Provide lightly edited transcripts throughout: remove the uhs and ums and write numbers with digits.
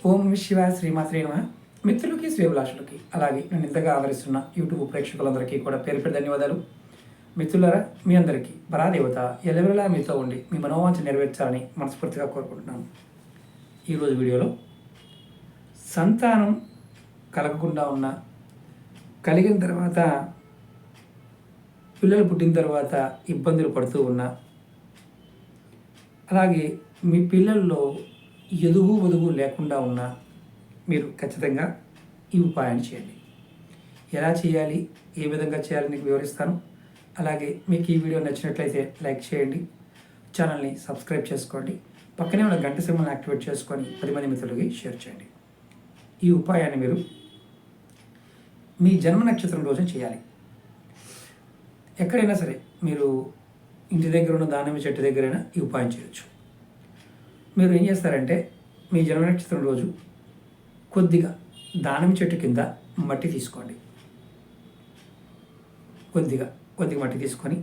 ఓం నమః శివాయ శ్రీమాత్రే నమః. మిత్రులకి శ్రేభిలాషులకి అలాగే నన్ను ఇంతగా ఆదరిస్తున్న యూట్యూబ్ ప్రేక్షకులందరికీ కూడా పేరు పేరు ధన్యవాదాలు. మిత్రులారా, మీ అందరికీ పరాదేవత ఎల్లవెల్లా మీతో ఉండి మీ మనోవాంఛ నెరవేర్చాలని మనస్ఫూర్తిగా కోరుకుంటున్నాను. ఈరోజు వీడియోలో సంతానం కలగకుండా ఉన్న, కలిగిన తర్వాత పిల్లలు పుట్టిన తర్వాత ఇబ్బందులు పడుతూ ఉన్నా, అలాగే మీ పిల్లల్లో ఎదుగు ఒదుగు లేకుండా ఉన్నా మీరు ఖచ్చితంగా ఈ ఉపాయాన్ని చేయండి. ఎలా చేయాలి, ఏ విధంగా చేయాలని మీకు వివరిస్తాను. అలాగే మీకు ఈ వీడియో నచ్చినట్లయితే లైక్ చేయండి, ఛానల్ని సబ్స్క్రైబ్ చేసుకోండి, పక్కనే ఉన్న గంట సింబల్ని యాక్టివేట్ చేసుకొని 10 మంది మిత్రులకి షేర్ చేయండి. ఈ ఉపాయాన్ని మీరు మీ జన్మ నక్షత్రం రోజున చేయాలి. ఎక్కడైనా సరే మీరు ఇంటి దగ్గర ఉన్న దానిమ్మ చెట్టు దగ్గరైనా ఈ ఉపాయం చేయొచ్చు. మీరు ఏం చేస్తారంటే మీ జన్మ నక్షత్రం రోజు కొద్దిగా దానిమ్మ చెట్టు కింద మట్టి తీసుకోండి. కొద్దిగా మట్టి తీసుకొని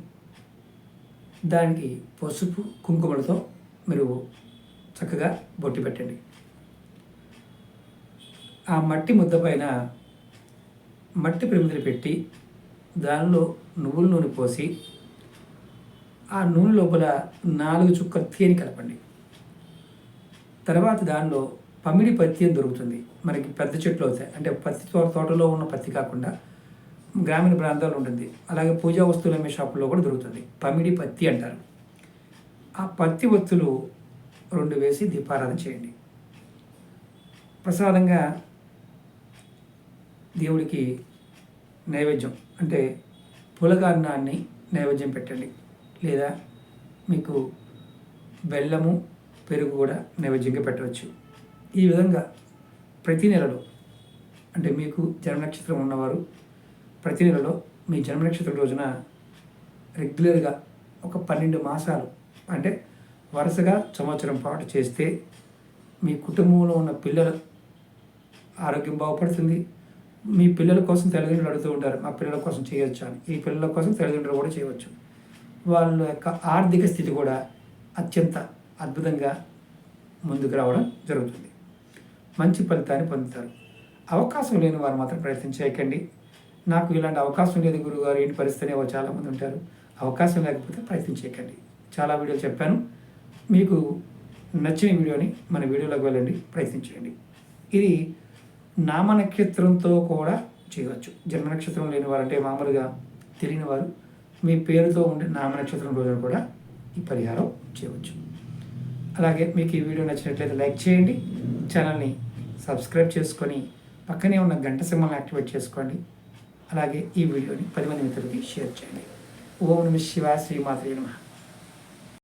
దానికి పసుపు కుంకుమలతో మీరు చక్కగా బొట్టి పెట్టండి. ఆ మట్టి ముద్ద పైన మట్టి ప్రమిదలు పెట్టి దానిలో నువ్వుల నూనె పోసి ఆ నూనె లోపల 4 చుక్కల తేనె కలపండి. తర్వాత దానిలో పమిడి పత్తి అని దొరుకుతుంది. మనకి పెద్ద చెట్లు అవుతాయి, అంటే పత్తి తోటలో ఉన్న పత్తి కాకుండా గ్రామీణ ప్రాంతాల్లో ఉంటుంది. అలాగే పూజా వస్తువులు అమ్మే షాపుల్లో కూడా దొరుకుతుంది. పమిడి పత్తి అంటారు. ఆ పత్తి ఒత్తులు 2 వేసి దీపారాధన చేయండి. ప్రసాదంగా దేవుడికి నైవేద్యం అంటే పులగాన్నాన్ని నైవేద్యం పెట్టండి. లేదా మీకు బెల్లము పెరుగు కూడా నైవేద్యంగా పెట్టవచ్చు. ఈ విధంగా ప్రతి నెలలో, అంటే మీకు జన్మ నక్షత్రం ఉన్నవారు ప్రతి నెలలో మీ జన్మ నక్షత్రం రోజున రెగ్యులర్గా ఒక 12 మాసాలు, అంటే వరుసగా సంవత్సరం పాటు చేస్తే మీ కుటుంబంలో ఉన్న పిల్లల ఆరోగ్యం బాగుపడుతుంది. మీ పిల్లల కోసం తల్లిదండ్రులు అడుగుతూ ఉంటారు, మా పిల్లల కోసం చేయొచ్చు అని. ఈ పిల్లల కోసం తల్లిదండ్రులు కూడా చేయవచ్చు. వాళ్ళ యొక్క ఆర్థిక స్థితి కూడా అత్యంత అద్భుతంగా ముందుకు రావడం జరుగుతుంది. మంచి ఫలితాన్ని పొందుతారు. అవకాశం లేని వారు మాత్రం ప్రయత్నం చేయకండి. నాకు ఇలాంటి అవకాశం లేదు గురువుగారు, ఏంటి పరిస్థితి అనేవారు చాలామంది ఉంటారు. అవకాశం లేకపోతే ప్రయత్నం చేయకండి. చాలా వీడియోలు చెప్పాను. మీకు నచ్చిన వీడియోని మన వీడియోలోకి వెళ్ళండి, ప్రయత్నించండి. ఇది నామ నక్షత్రంతో కూడా చేయవచ్చు. జన్మ నక్షత్రం లేని వారు, అంటే మామూలుగా తెలియని వారు మీ పేరుతో ఉండే నామ నక్షత్రం రోజున కూడా ఈ పరిహారం చేయవచ్చు. అలాగే మీకు ఈ వీడియో నచ్చినట్లయితే లైక్ చేయండి, ఛానల్ని సబ్స్క్రైబ్ చేసుకొని పక్కనే ఉన్న గంట సింబల్ని యాక్టివేట్ చేసుకోండి. అలాగే ఈ వీడియోని 10 మంది మిత్రులకి షేర్ చేయండి. ఓం నమః శివాయ శ్రీమాత్రే నమః.